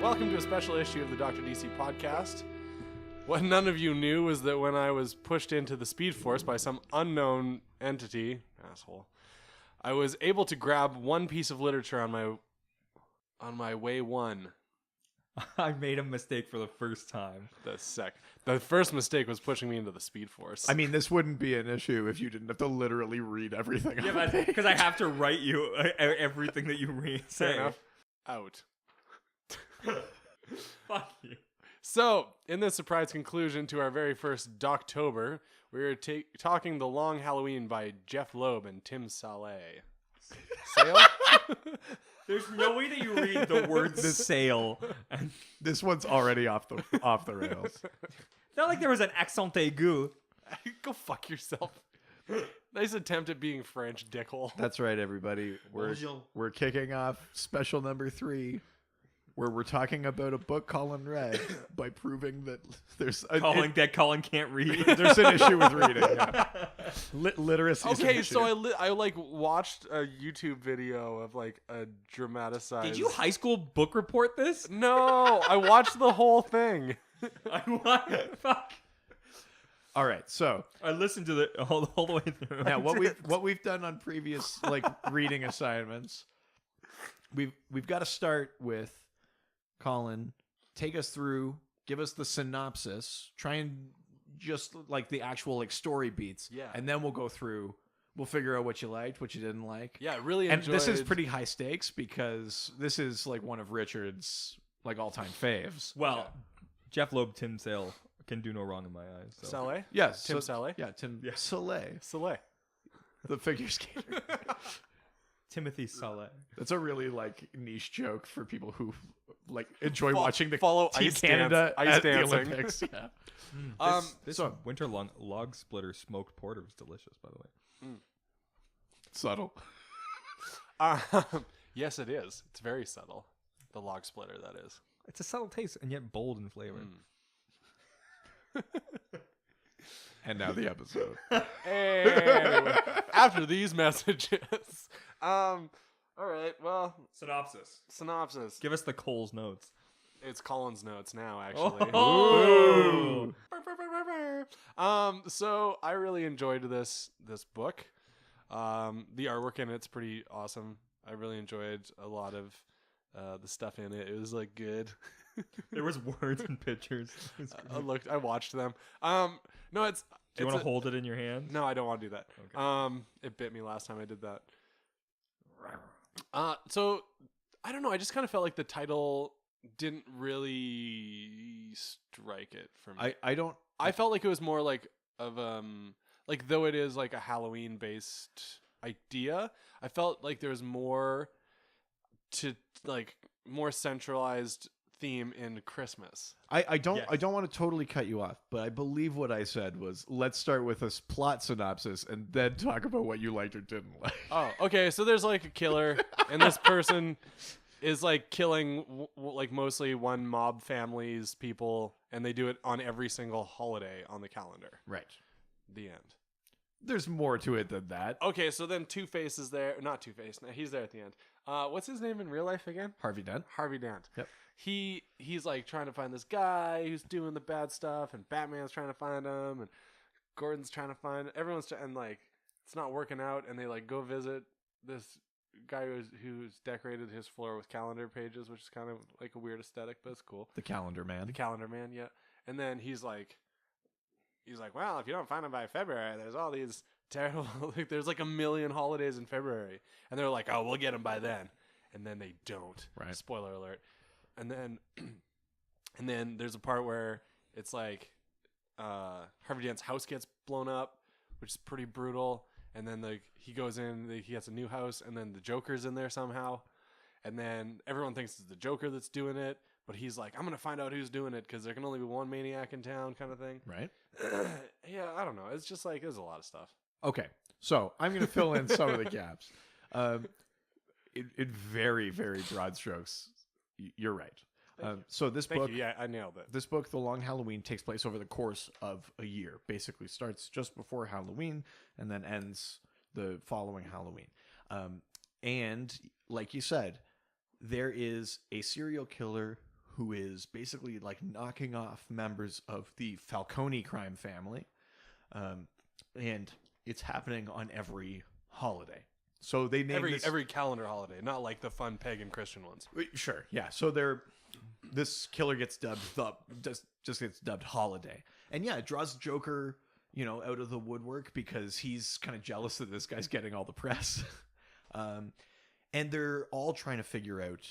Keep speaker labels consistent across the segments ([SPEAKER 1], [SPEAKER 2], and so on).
[SPEAKER 1] welcome to a special issue of the Dr. DC podcast. What none of you knew was that when I was pushed into the Speed Force by some unknown entity, asshole, I was able to grab one piece of literature on my way one.
[SPEAKER 2] I made a mistake for the first time.
[SPEAKER 1] The first mistake was pushing me into the Speed Force.
[SPEAKER 3] I mean, this wouldn't be an issue if you didn't have to literally read everything.
[SPEAKER 2] Yeah, but because I have to write you everything that you read.
[SPEAKER 1] Fair enough. Out.
[SPEAKER 2] Fuck you.
[SPEAKER 1] So, in this surprise conclusion to our very first Doctober, we're talking The Long Halloween by Jeph Loeb and Tim Saleh. Sale?
[SPEAKER 2] There's no way that you read the word "sale." And
[SPEAKER 3] This one's already off the rails.
[SPEAKER 2] it's not like there was an accent aigu.
[SPEAKER 1] Go fuck yourself. Nice attempt at being French, dickhole.
[SPEAKER 3] That's right, everybody. We're kicking off special number 3, where we're talking about a book Colin read by proving that there's
[SPEAKER 2] Colin can't read.
[SPEAKER 3] there's an issue with reading. Yeah. Literacy.
[SPEAKER 1] Okay, so I watched a YouTube video of a dramatized.
[SPEAKER 2] Did you high school book report this?
[SPEAKER 1] No, I watched the whole thing.
[SPEAKER 2] Fuck.
[SPEAKER 3] All right, so
[SPEAKER 2] I listened to the all the way through.
[SPEAKER 3] now what we've done on previous reading assignments, we've got to start with Colin. Take us through, give us the synopsis, try and just the actual story beats,
[SPEAKER 1] yeah,
[SPEAKER 3] and then we'll go through. We'll figure out what you liked, what you didn't like.
[SPEAKER 1] Yeah, really
[SPEAKER 3] and
[SPEAKER 1] enjoyed.
[SPEAKER 3] This is pretty high stakes because this is one of Richard's all-time faves.
[SPEAKER 2] Well, Jeph Loeb, Tim Sale can do no wrong in my eyes. So.
[SPEAKER 1] Saleh?
[SPEAKER 3] Yes,
[SPEAKER 1] Tim Saleh?
[SPEAKER 3] Yeah, Tim Saleh.
[SPEAKER 1] Saleh.
[SPEAKER 3] The figure skater.
[SPEAKER 2] Timothy Saleh.
[SPEAKER 3] That's a really like niche joke for people who enjoy watching the
[SPEAKER 1] follow
[SPEAKER 3] Team
[SPEAKER 1] ice
[SPEAKER 3] Canada
[SPEAKER 1] ice
[SPEAKER 3] at the
[SPEAKER 1] dancing.
[SPEAKER 3] Olympics. Yeah.
[SPEAKER 2] This winter long log splitter smoked porter was delicious, by the way.
[SPEAKER 3] Subtle.
[SPEAKER 1] Yes, it is. It's very subtle. The log splitter, that is.
[SPEAKER 2] It's a subtle taste and yet bold in flavor.
[SPEAKER 3] And now the episode.
[SPEAKER 1] Anyway, after these messages. All right, well. Synopsis.
[SPEAKER 2] Give us the Cole's notes.
[SPEAKER 1] It's Colin's notes now, actually.
[SPEAKER 2] Oh!
[SPEAKER 1] So I really enjoyed this book. The artwork in it's pretty awesome. I really enjoyed a lot of the stuff in it. It was good.
[SPEAKER 2] There was words and pictures.
[SPEAKER 1] I watched them. No, it's.
[SPEAKER 2] Do you want to hold it in your hand?
[SPEAKER 1] No, I don't want to do that.
[SPEAKER 2] Okay.
[SPEAKER 1] It bit me last time I did that. So I don't know. I just kind of felt like the title didn't really strike it for me. I felt like it was more though it is a Halloween based idea. I felt like there was more to more centralized theme in Christmas.
[SPEAKER 3] I don't want to totally cut you off, but I believe what I said was let's start with a plot synopsis and then talk about what you liked or didn't like.
[SPEAKER 1] Oh, okay. So there's a killer, and this person is killing mostly one mob family's people, and they do it on every single holiday on the calendar.
[SPEAKER 3] Right.
[SPEAKER 1] The end.
[SPEAKER 3] There's more to it than that.
[SPEAKER 1] Okay, so then Two-Face is there. Not Two-Face. No, he's there at the end. What's his name in real life again?
[SPEAKER 3] Harvey Dent.
[SPEAKER 1] Harvey Dent.
[SPEAKER 3] Yep.
[SPEAKER 1] He's trying to find this guy who's doing the bad stuff, and Batman's trying to find him, and Gordon's trying to find everyone's and it's not working out, and they go visit this guy who's decorated his floor with calendar pages, which is kind of a weird aesthetic, but it's cool.
[SPEAKER 3] The Calendar Man.
[SPEAKER 1] Yeah. And then he's like, well, if you don't find him by February, there's all these terrible there's a million holidays in February, and they're like, oh, we'll get him by then, and then they don't.
[SPEAKER 3] Right.
[SPEAKER 1] Spoiler alert. And then there's a part where it's Harvey Dent's house gets blown up, which is pretty brutal. And then he goes in, he has a new house, and then the Joker's in there somehow. And then everyone thinks it's the Joker that's doing it, but he's like, I'm going to find out who's doing it because there can only be one maniac in town, kind of thing.
[SPEAKER 3] Right.
[SPEAKER 1] Yeah, I don't know. It's just there's a lot of stuff.
[SPEAKER 3] Okay, so I'm going to fill in some of the gaps. In very, very broad strokes, you're right. So this book,
[SPEAKER 1] yeah, I nailed it.
[SPEAKER 3] This book, The Long Halloween, takes place over the course of a year. Basically, starts just before Halloween and then ends the following Halloween. And like you said, there is a serial killer who is basically like knocking off members of the Falcone crime family. And it's happening on every holiday. So they name
[SPEAKER 1] every calendar holiday, not like the fun pagan Christian ones.
[SPEAKER 3] Sure, yeah. So this killer gets dubbed just gets dubbed Holiday, and yeah, it draws Joker, out of the woodwork because he's kind of jealous that this guy's getting all the press, and they're all trying to figure out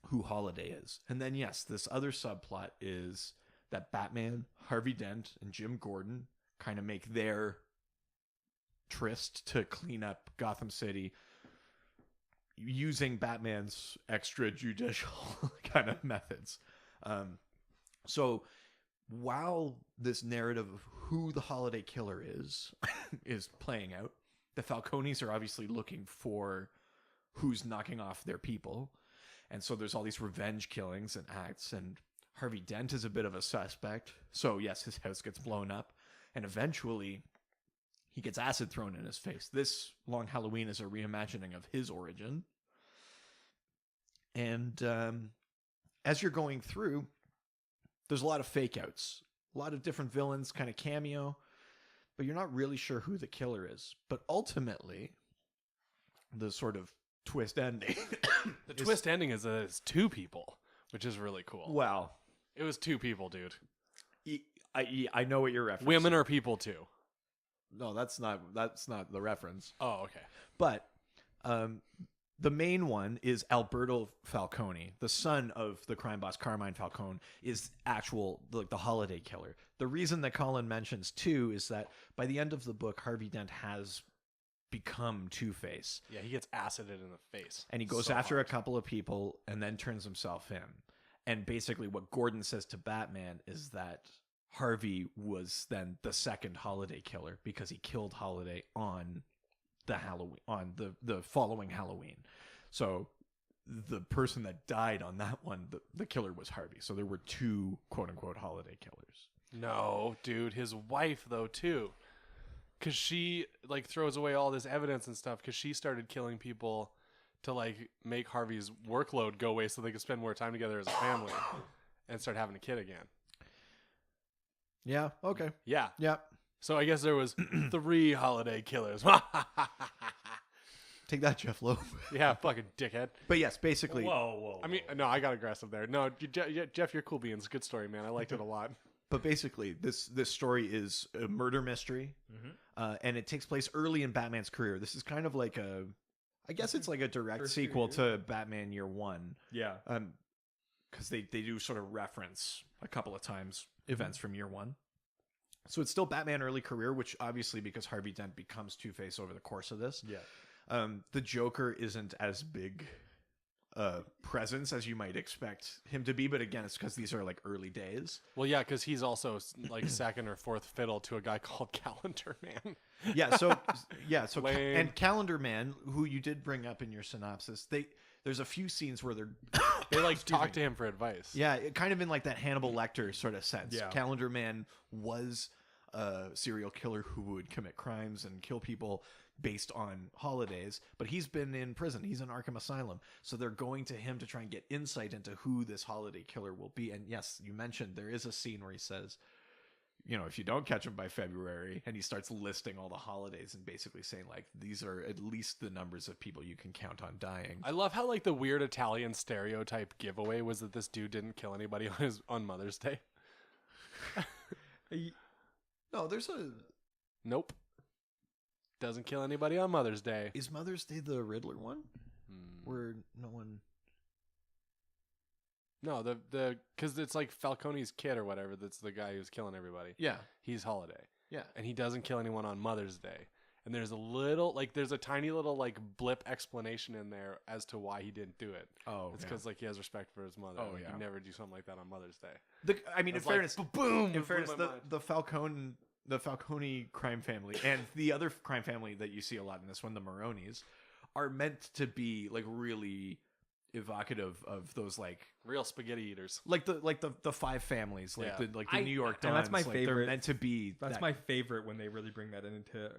[SPEAKER 3] who Holiday is. And then yes, this other subplot is that Batman, Harvey Dent, and Jim Gordon kind of make their tryst to clean up Gotham City using Batman's extrajudicial kind of methods. So while this narrative of who the Holiday Killer is playing out, the Falcones are obviously looking for who's knocking off their people. And so there's all these revenge killings and acts, and Harvey Dent is a bit of a suspect. So yes, his house gets blown up, and eventually he gets acid thrown in his face. This Long Halloween is a reimagining of his origin. And as you're going through, there's a lot of fake outs, a lot of different villains kind of cameo, but you're not really sure who the killer is. But ultimately, the sort of twist ending.
[SPEAKER 1] The twist ending is that it's two people, which is really cool.
[SPEAKER 3] Well,
[SPEAKER 1] it was two people, dude.
[SPEAKER 3] I know what you're referencing.
[SPEAKER 1] Women are people too.
[SPEAKER 3] No, that's not the reference.
[SPEAKER 1] Oh, okay.
[SPEAKER 3] But the main one is Alberto Falcone, the son of the crime boss Carmine Falcone, is the Holiday Killer. The reason that Colin mentions too is that by the end of the book, Harvey Dent has become Two-Face.
[SPEAKER 1] Yeah, he gets acided in the face.
[SPEAKER 3] And he goes after a couple of people and then turns himself in. And basically what Gordon says to Batman is that Harvey was then the second Holiday Killer because he killed Holiday on the following Halloween. So the person that died on that one, the killer was Harvey. So there were two quote unquote Holiday Killers.
[SPEAKER 1] No, dude, his wife though too. Cause she throws away all this evidence and stuff because she started killing people to make Harvey's workload go away so they could spend more time together as a family and start having a kid again.
[SPEAKER 3] Yeah. Okay.
[SPEAKER 1] Yeah.
[SPEAKER 3] Yeah.
[SPEAKER 1] So I guess there was 3 Holiday Killers.
[SPEAKER 3] Take that, Jeph Loeb.
[SPEAKER 1] Yeah, fucking dickhead.
[SPEAKER 3] But yes, basically.
[SPEAKER 2] Whoa.
[SPEAKER 1] I mean, no, I got aggressive there. No, Jeph, you're cool beans. Good story, man. I liked it a lot.
[SPEAKER 3] But basically, this story is a murder mystery, and it takes place early in Batman's career. This is kind of like I guess it's like a direct sequel to Batman Year One.
[SPEAKER 2] Yeah.
[SPEAKER 3] Because they do sort of reference a couple of times events from Year One. So it's still Batman early career, which obviously because Harvey Dent becomes Two-Face over the course of this.
[SPEAKER 2] Yeah.
[SPEAKER 3] The Joker isn't as big presence as you might expect him to be, but again, it's because these are early days.
[SPEAKER 1] Well, yeah, because he's also second or fourth fiddle to a guy called Calendar Man.
[SPEAKER 3] So
[SPEAKER 1] Lame.
[SPEAKER 3] And Calendar Man, who you did bring up in your synopsis, there's a few scenes where
[SPEAKER 1] they talk to him for advice.
[SPEAKER 3] Yeah, kind of in that Hannibal Lecter sort of sense.
[SPEAKER 2] Yeah.
[SPEAKER 3] Calendar Man was a serial killer who would commit crimes and kill people based on holidays, but he's been in prison. He's in Arkham Asylum. So they're going to him to try and get insight into who this Holiday Killer will be. And yes, you mentioned there is a scene where he says, if you don't catch him by February, and he starts listing all the holidays and basically saying these are at least the numbers of people you can count on dying.
[SPEAKER 1] I love how the weird Italian stereotype giveaway was that this dude didn't kill anybody on Mother's Day.
[SPEAKER 3] No, there's a...
[SPEAKER 1] Nope. Doesn't kill anybody on Mother's Day.
[SPEAKER 3] Is Mother's Day the Riddler one? Where no one...
[SPEAKER 1] No, because it's Falcone's kid or whatever. That's the guy who's killing everybody.
[SPEAKER 3] Yeah.
[SPEAKER 1] He's Holiday.
[SPEAKER 3] Yeah.
[SPEAKER 1] And he doesn't kill anyone on Mother's Day. And there's there's a tiny little blip explanation in there as to why he didn't do it.
[SPEAKER 3] Oh,
[SPEAKER 1] it's because he has respect for his mother.
[SPEAKER 3] Oh, yeah.
[SPEAKER 1] He'd never do something like that on Mother's Day.
[SPEAKER 3] In fairness,
[SPEAKER 1] boom.
[SPEAKER 3] In fairness, the Falcone crime family and the other crime family that you see a lot in this one, the Maronis, are meant to be really evocative of those
[SPEAKER 1] real spaghetti eaters,
[SPEAKER 3] the five families, the New York Dons.
[SPEAKER 2] And that's my favorite.
[SPEAKER 3] They're meant to be.
[SPEAKER 2] That's my favorite when they really bring that into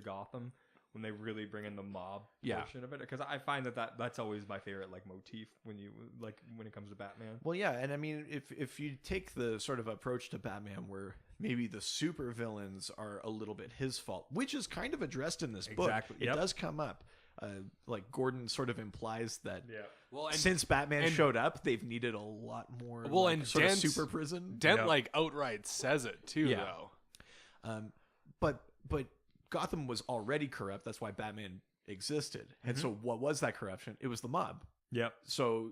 [SPEAKER 2] Gotham, when they really bring in the mob
[SPEAKER 3] Yeah.
[SPEAKER 2] portion of it, because I find that's always my favorite like motif when it comes to Batman.
[SPEAKER 3] Well, yeah, and I mean, if you take the sort of approach to Batman where maybe the supervillains are a little bit his fault, which is kind of addressed in this book.
[SPEAKER 2] Exactly,
[SPEAKER 3] It
[SPEAKER 2] yep.
[SPEAKER 3] does come up. Like Gordon sort of implies that
[SPEAKER 1] Well, and
[SPEAKER 3] since Batman
[SPEAKER 1] and-
[SPEAKER 3] showed up, they've needed a lot more.
[SPEAKER 1] Well,
[SPEAKER 3] like,
[SPEAKER 1] and
[SPEAKER 3] sort of
[SPEAKER 1] Dent's-
[SPEAKER 3] super prison.
[SPEAKER 1] Dent
[SPEAKER 2] Yep.
[SPEAKER 1] like outright says it too,
[SPEAKER 3] Yeah.
[SPEAKER 1] though.
[SPEAKER 3] But Gotham was already corrupt. That's why Batman existed. And so, what was that corruption? It was the mob.
[SPEAKER 2] Yep.
[SPEAKER 3] So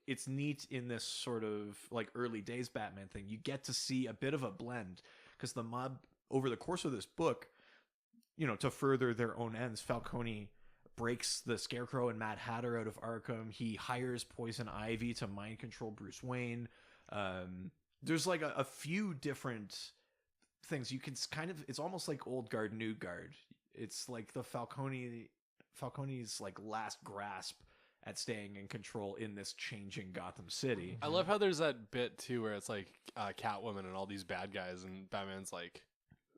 [SPEAKER 3] it's neat in this sort of like early days Batman thing. You get to see a bit of a blend because the mob over the course of this book, to further their own ends, Falcone breaks the Scarecrow and Mad Hatter out of Arkham. He hires Poison Ivy to mind control Bruce Wayne. There's like a few different things you can it's almost like old guard, new guard. It's like the Falcone's like last grasp at staying in control in this changing Gotham City.
[SPEAKER 1] I love how there's that bit too where it's like Catwoman and all these bad guys, and Batman's like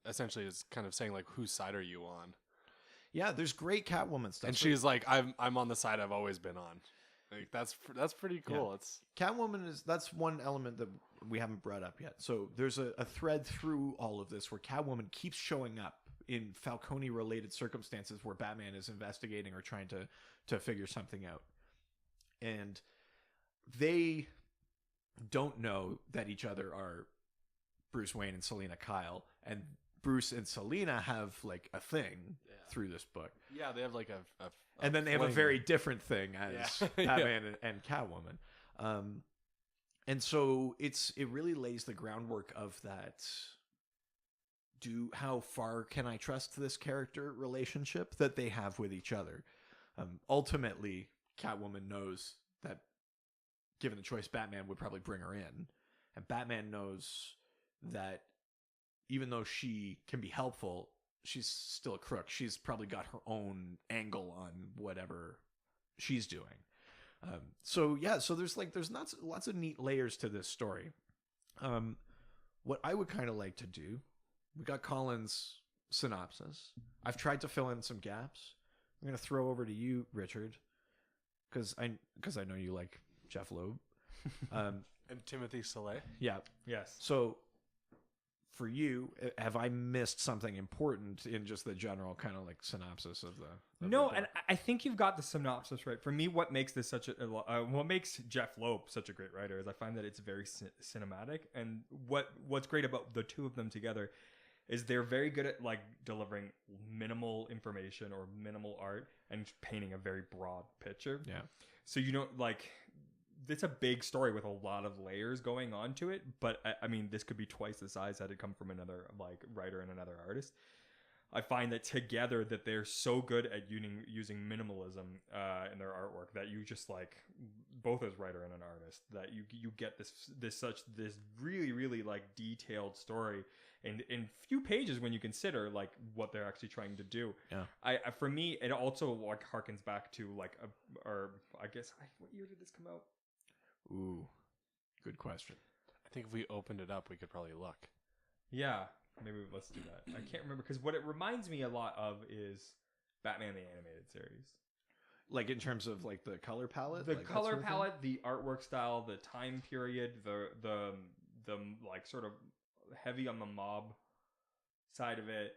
[SPEAKER 1] essentially is kind of saying like, whose side are you on?
[SPEAKER 3] Yeah, there's great Catwoman stuff.
[SPEAKER 1] And she's like, I'm on the side I've always been on. Like that's pretty cool.
[SPEAKER 3] Yeah.
[SPEAKER 1] It's
[SPEAKER 3] Catwoman that's one element that we haven't brought up yet. So there's a thread through all of this where Catwoman keeps showing up in Falcone related circumstances where Batman is investigating or trying to figure something out. And they don't know that each other are Bruce Wayne and Selina Kyle, and Bruce and Selina have like a thing through this book.
[SPEAKER 1] yeah, they have like a
[SPEAKER 3] And then they have a
[SPEAKER 1] fling.
[SPEAKER 3] very different thing as
[SPEAKER 1] Yeah.
[SPEAKER 3] Batman and Catwoman. And so it really lays the groundwork of that. How far can I trust this character relationship that they have with each other? Ultimately, Catwoman knows that given the choice, Batman would probably bring her in. And Batman knows that even though she can be helpful, she's still a crook. She's probably got her own angle on whatever she's doing. So there's lots of neat layers to this story. What I would kind of like to do, we got Colin's synopsis. I've tried to fill in some gaps. I'm going to throw over to you, Richard, because I know you like Jeph Loeb.
[SPEAKER 1] And Timothy Soleil.
[SPEAKER 3] Yeah.
[SPEAKER 2] Yes.
[SPEAKER 3] So for you, have I missed something important in just the general kind of like synopsis of the
[SPEAKER 2] No,
[SPEAKER 3] book?
[SPEAKER 2] and I think you've got the synopsis right. For me, what makes this what makes Jeph Loeb such a great writer is I find that it's very cinematic, and what's great about the two of them together is they're very good at like delivering minimal information or minimal art and painting a very broad picture.
[SPEAKER 3] Yeah.
[SPEAKER 2] So it's a big story with a lot of layers going on to it, but I mean, this could be twice the size had it come from another like writer and another artist. I find that together that they're so good at using minimalism in their artwork that you just like both as writer and an artist that you get this really really like detailed story in few pages when you consider like what they're actually trying to do.
[SPEAKER 3] Yeah.
[SPEAKER 2] For me, it also like harkens back to like what year did this come out?
[SPEAKER 3] Ooh, good question.
[SPEAKER 1] I think if we opened it up, we could probably look.
[SPEAKER 2] Yeah, maybe let's do that. I can't remember because what it reminds me a lot of is Batman the Animated Series.
[SPEAKER 3] Like in terms of like the color palette,
[SPEAKER 2] The
[SPEAKER 3] like that
[SPEAKER 2] color
[SPEAKER 3] sort of thing?
[SPEAKER 2] palette, the artwork style, the time period, the like sort of heavy on the mob side of it.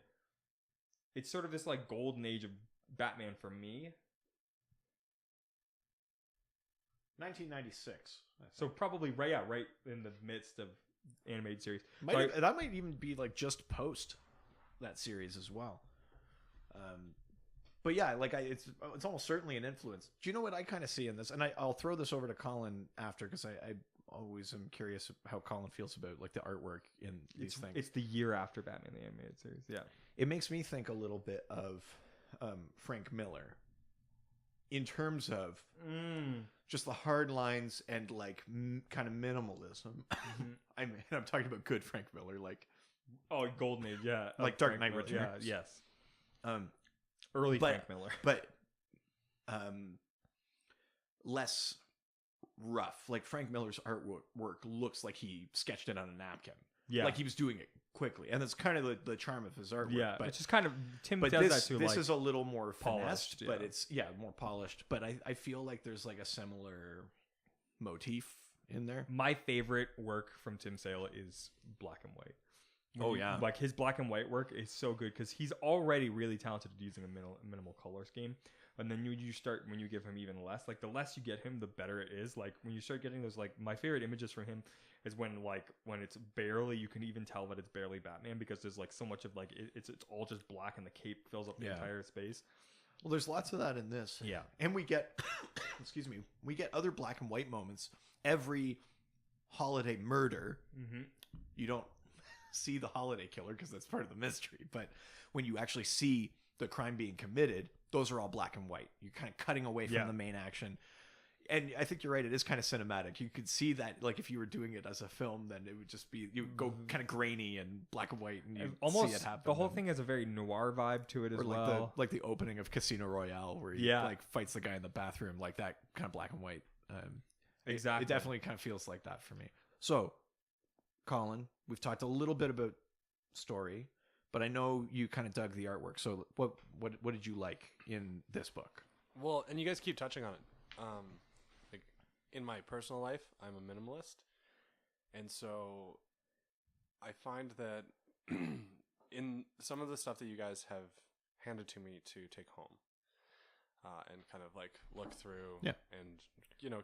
[SPEAKER 2] It's sort of this like golden age of Batman for me.
[SPEAKER 3] 1996.
[SPEAKER 2] So probably right in the midst of animated series.
[SPEAKER 3] That might even be like just post that series as well. But yeah, like it's almost certainly an influence. Do you know what I kind of see in this? And I'll throw this over to Colin after because I always am curious how Colin feels about like the artwork in these things.
[SPEAKER 2] It's the year after Batman the Animated Series. Yeah.
[SPEAKER 3] It makes me think a little bit of Frank Miller in terms of just the hard lines and like kind of minimalism. I'm talking about good Frank Miller, like
[SPEAKER 2] Golden Age, yeah,
[SPEAKER 3] like Dark Knight Returns.
[SPEAKER 2] Yeah, yes. Early Frank Miller,
[SPEAKER 3] but less rough. Like Frank Miller's artwork looks like he sketched it on a napkin.
[SPEAKER 2] Yeah,
[SPEAKER 3] like he was doing it quickly, and that's kind of the charm of his artwork.
[SPEAKER 2] Yeah,
[SPEAKER 3] but
[SPEAKER 2] it's just kind of Tim
[SPEAKER 3] but
[SPEAKER 2] does
[SPEAKER 3] this
[SPEAKER 2] that too.
[SPEAKER 3] this
[SPEAKER 2] like,
[SPEAKER 3] is a little more
[SPEAKER 2] polished,
[SPEAKER 3] finessed, but
[SPEAKER 2] yeah.
[SPEAKER 3] it's more polished. But I feel like there's like a similar motif in there.
[SPEAKER 2] my favorite work from Tim Sale is black and white.
[SPEAKER 3] Oh, yeah.
[SPEAKER 2] Like his black and white work is so good because he's already really talented at using a minimal color scheme. And then when you give him even less, like the less you get him, the better it is. Like when you start getting those, like my favorite images from him is when it's barely, you can even tell that it's barely Batman because there's like so much of like, it's all just black and the cape fills up the entire space.
[SPEAKER 3] Well, there's lots of that in this.
[SPEAKER 2] Yeah.
[SPEAKER 3] And we get, excuse me, we get other black and white moments. Every holiday murder, you don't see the holiday killer because that's part of the mystery. But when you actually see the crime being committed, those are all black and white. You're kind of cutting away from the main action. And I think you're right. It is kind of cinematic. You could see that, like, if you were doing it as a film, then it would just be, you would go kind of grainy and black and white, and you
[SPEAKER 2] almost
[SPEAKER 3] see it happen.
[SPEAKER 2] the whole thing has a very noir vibe to it as
[SPEAKER 3] or like
[SPEAKER 2] well.
[SPEAKER 3] the opening of Casino Royale, where he like fights the guy in the bathroom, like that kind of black and white.
[SPEAKER 2] Exactly.
[SPEAKER 3] It definitely kind of feels like that for me. So, Colin, we've talked a little bit about story, but I know you kind of dug the artwork. So, what did you like in this book?
[SPEAKER 1] Well, and you guys keep touching on it. Like in my personal life, I'm a minimalist, and so I find that in some of the stuff that you guys have handed to me to take home, and kind of like look through, and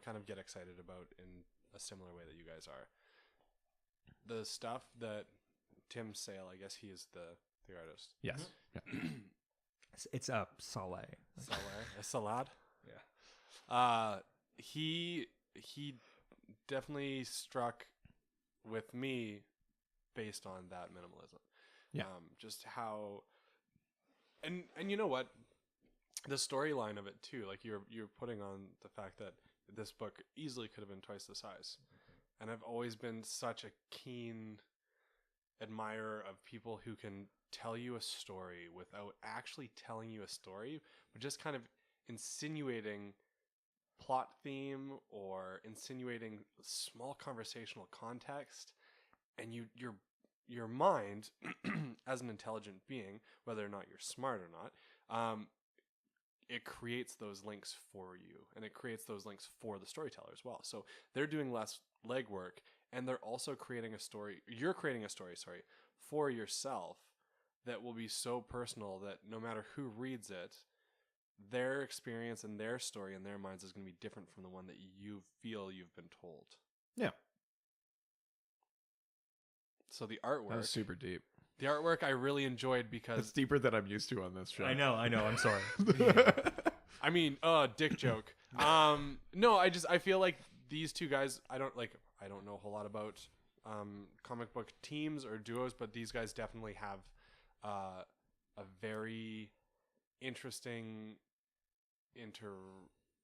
[SPEAKER 1] kind of get excited about in a similar way that you guys are. The stuff that Tim Sale, I guess he is the artist.
[SPEAKER 3] Yes.
[SPEAKER 2] It's a Saleh.
[SPEAKER 1] A salad.
[SPEAKER 2] Yeah.
[SPEAKER 1] He definitely struck with me based on that minimalism.
[SPEAKER 3] Yeah.
[SPEAKER 1] Just how, and you know what, the storyline of it too. Like you're putting on the fact that this book easily could have been twice the size, and I've always been such a keen admirer of people who can tell you a story without actually telling you a story, but just kind of insinuating plot theme or insinuating small conversational context, and your mind as an intelligent being, whether or not you're smart or not, it creates those links for you, and it creates those links for the storyteller as well. So they're doing less legwork, and they're also creating a story. You're creating a story, for yourself that will be so personal that no matter who reads it, their experience and their story in their minds is going to be different from the one that you feel you've been told.
[SPEAKER 3] Yeah.
[SPEAKER 1] So the artwork,
[SPEAKER 3] That was super deep.
[SPEAKER 1] the artwork I really enjoyed because
[SPEAKER 3] It's deeper than I'm used to on this show.
[SPEAKER 2] I know. I'm sorry.
[SPEAKER 1] I mean, dick joke. No, I feel like these two guys, I don't know a whole lot about comic book teams or duos, but these guys definitely have a very interesting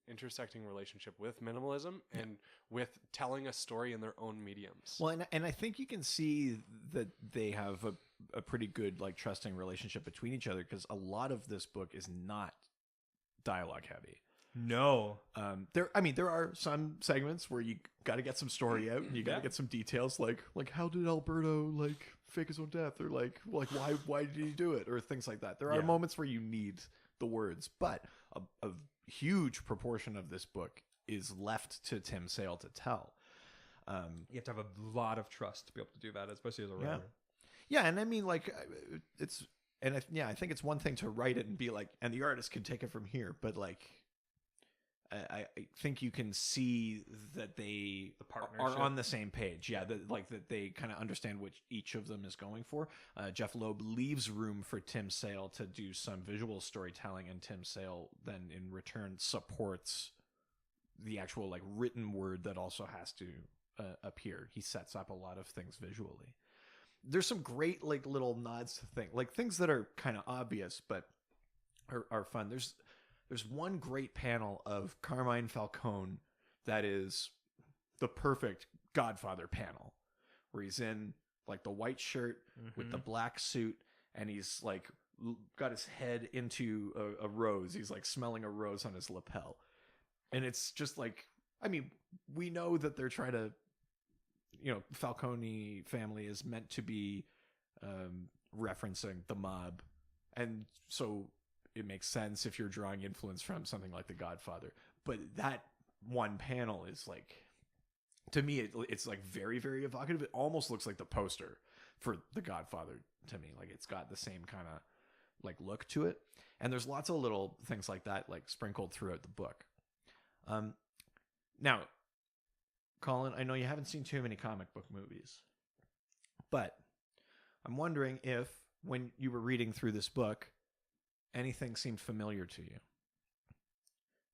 [SPEAKER 1] intersecting relationship with minimalism and with telling a story in their own mediums.
[SPEAKER 3] Well, and I think you can see that they have a pretty good, like, trusting relationship between each other, because a lot of this book is not dialogue heavy.
[SPEAKER 2] No.
[SPEAKER 3] There are some segments where you got to get some story out, and you got to get some details, like how did Alberto fake his own death, or why did he do it, or things like that. There are moments where you need the words, but a huge proportion of this book is left to Tim Sale to tell.
[SPEAKER 2] You have to have a lot of trust to be able to do that, especially as a writer.
[SPEAKER 3] Yeah, and I mean, like, I think it's one thing to write it and be like, and the artist can take it from here, but like, I think you can see that they are on the same page. Yeah, that they kind of understand what each of them is going for. Jeph Loeb leaves room for Tim Sale to do some visual storytelling, and Tim Sale then in return supports the actual, like, written word that also has to appear. He sets up a lot of things visually. There's some great, like, little nods to things that are kind of obvious but are fun. There's one great panel of Carmine Falcone that is the perfect Godfather panel, where he's in, like, the white shirt with the black suit, and he's, like, got his head into a rose. He's, like, smelling a rose on his lapel. And it's just like, I mean, we know that they're trying to, Falcone family is meant to be referencing the mob, and so it makes sense if you're drawing influence from something like The Godfather. But that one panel is like, to me, it's like very, very evocative. It almost looks like the poster for The Godfather to me. Like it's got the same kind of like look to it. And there's lots of little things like that, like sprinkled throughout the book. Now, Colin, I know you haven't seen too many comic book movies, but I'm wondering if when you were reading through this book, anything seemed familiar to you.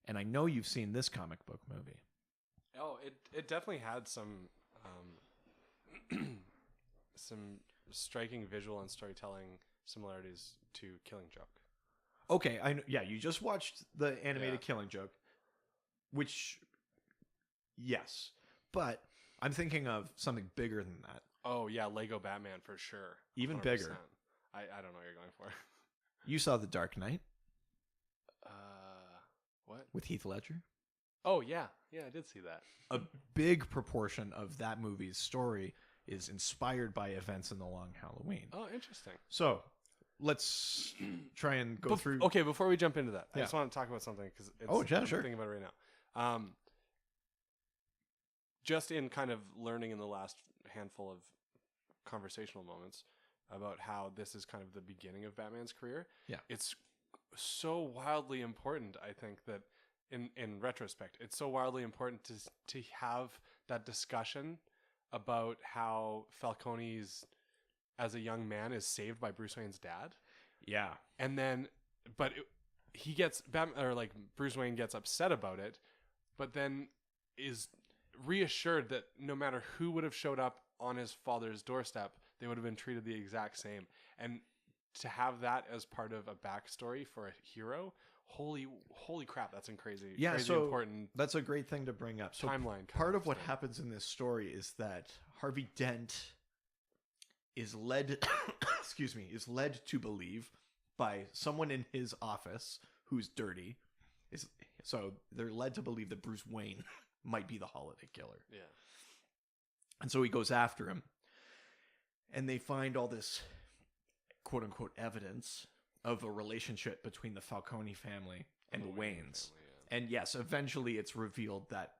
[SPEAKER 3] And I know you've seen this comic book movie.
[SPEAKER 1] Oh, it definitely had some some striking visual and storytelling similarities to Killing Joke.
[SPEAKER 3] Okay, I know. Yeah, you just watched the animated
[SPEAKER 1] Yeah.
[SPEAKER 3] Killing Joke, which, yes, but I'm thinking of something bigger than that.
[SPEAKER 1] Oh yeah, Lego Batman for sure.
[SPEAKER 3] Even
[SPEAKER 1] 100%.
[SPEAKER 3] bigger.
[SPEAKER 1] I don't know what you're going for.
[SPEAKER 3] You saw The Dark Knight
[SPEAKER 1] What?
[SPEAKER 3] with Heath Ledger.
[SPEAKER 1] Oh yeah, I did see that.
[SPEAKER 3] A big proportion of that movie's story is inspired by events in The Long Halloween.
[SPEAKER 1] Oh, interesting.
[SPEAKER 3] So let's try and go through.
[SPEAKER 1] Okay, before we jump into that, I
[SPEAKER 3] Yeah.
[SPEAKER 1] just want to talk about something because
[SPEAKER 3] Oh, yeah,
[SPEAKER 1] I'm
[SPEAKER 3] sure.
[SPEAKER 1] thinking about it right now. Just in kind of learning in the last handful of conversational moments about how this is kind of the beginning of Batman's career.
[SPEAKER 3] Yeah.
[SPEAKER 1] It's so wildly important, I think, that in retrospect, it's so wildly important to have that discussion about how Falcone's, as a young man, is saved by Bruce Wayne's dad.
[SPEAKER 3] Yeah.
[SPEAKER 1] And then, he gets Batman, or like Bruce Wayne gets upset about it, but then is reassured that no matter who would have showed up on his father's doorstep, they would have been treated the exact same. And to have that as part of a backstory for a hero, holy crap, that's crazy.
[SPEAKER 3] Yeah,
[SPEAKER 1] crazy
[SPEAKER 3] so
[SPEAKER 1] important.
[SPEAKER 3] that's a great thing to bring up. So
[SPEAKER 1] Timeline
[SPEAKER 3] part
[SPEAKER 1] kind
[SPEAKER 3] of
[SPEAKER 1] of
[SPEAKER 3] what
[SPEAKER 1] stuff.
[SPEAKER 3] happens in this story is that Harvey Dent is led is led to believe by someone in his office who's dirty. So they're led to believe that Bruce Wayne might be the holiday killer.
[SPEAKER 1] Yeah.
[SPEAKER 3] And so he goes after him. And they find all this quote unquote evidence of a relationship between the Falcone family and the Waynes.
[SPEAKER 1] Family, yeah.
[SPEAKER 3] And yes, eventually it's revealed that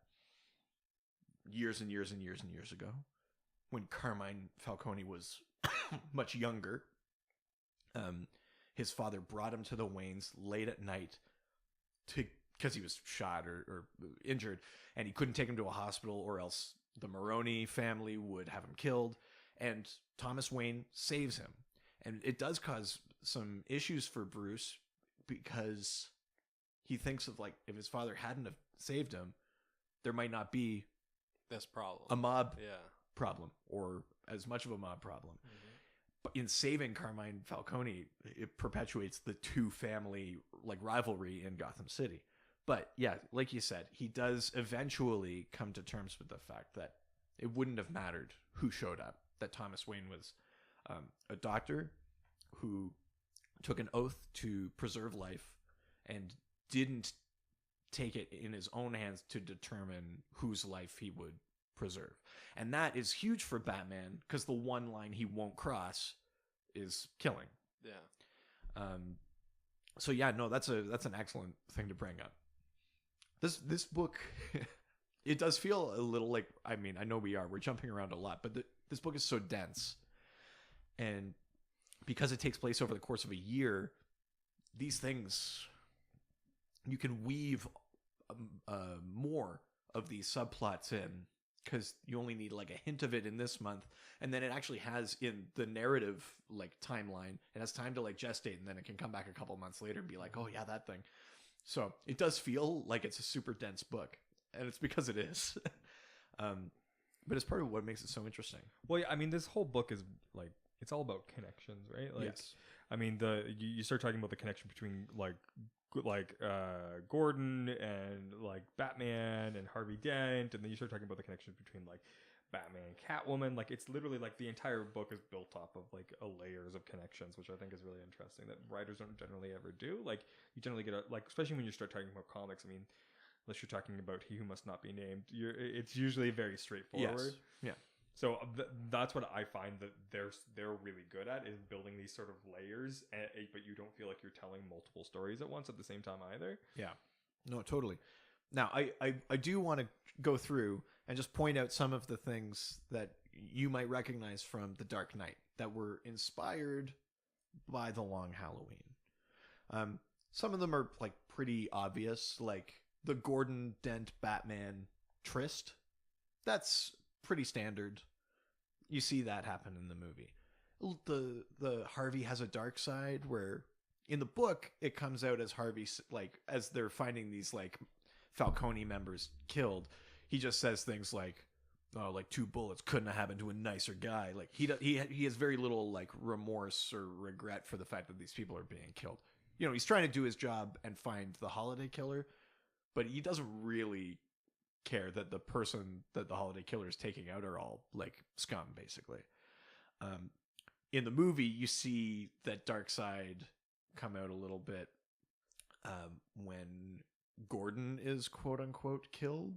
[SPEAKER 3] years and years and years and years ago, when Carmine Falcone was much younger, his father brought him to the Waynes late at night because he was shot or injured, and he couldn't take him to a hospital or else the Maroney family would have him killed. And Thomas Wayne saves him. And it does cause some issues for Bruce because he thinks of, like, if his father hadn't have saved him, there might not be
[SPEAKER 1] This problem.
[SPEAKER 3] a mob
[SPEAKER 1] Yeah.
[SPEAKER 3] problem or as much of a mob problem. But in saving Carmine Falcone, it perpetuates the two family like rivalry in Gotham City. But yeah, like you said, he does eventually come to terms with the fact that it wouldn't have mattered who showed up, that Thomas Wayne was a doctor who took an oath to preserve life and didn't take it in his own hands to determine whose life he would preserve. And that is huge for Batman because the one line he won't cross is killing.
[SPEAKER 1] Yeah.
[SPEAKER 3] So yeah, no, that's an excellent thing to bring up. This book, it does feel a little like, I mean, I know we're jumping around a lot, but this book is so dense. And because it takes place over the course of a year, these things, you can weave more of these subplots in because you only need like a hint of it in this month. And then it actually has in the narrative like timeline, it has time to like gestate, and then it can come back a couple months later and be like, oh yeah, that thing. So it does feel like it's a super dense book, and it's because it is. But it's part of what makes it so interesting.
[SPEAKER 2] Well, yeah, I mean, this whole book is like, it's all about connections, right? Like,
[SPEAKER 3] Yes.
[SPEAKER 2] I mean, you start talking about the connection between like Gordon and like Batman and Harvey Dent, and then you start talking about the connection between like Batman and Catwoman. Like, it's literally like the entire book is built off of like layers of connections, which I think is really interesting that writers don't generally ever do. Like, you generally get like, especially when you start talking about comics. I mean, unless you're talking about He Who Must Not Be Named, it's usually very straightforward.
[SPEAKER 3] Yes. Yeah.
[SPEAKER 2] So that's what I find that they're really good at, is building these sort of layers, but you don't feel like you're telling multiple stories at once at the same time either.
[SPEAKER 3] Yeah. No, totally. Now, I do want to go through and just point out some of the things that you might recognize from The Dark Knight that were inspired by The Long Halloween. Some of them are like pretty obvious, like the Gordon Dent Batman tryst. That's pretty standard. You see that happen in the movie. The Harvey has a dark side, where in the book it comes out as Harvey, like, as they're finding these like Falcone members killed, he just says things like, "Oh, like 2 bullets couldn't have happened to a nicer guy." Like he has very little like remorse or regret for the fact that these people are being killed. You know, he's trying to do his job and find the holiday killer, but he doesn't really care that the person that the holiday killer is taking out are all like scum, basically. In the movie, you see that dark side come out a little bit when Gordon is quote unquote killed.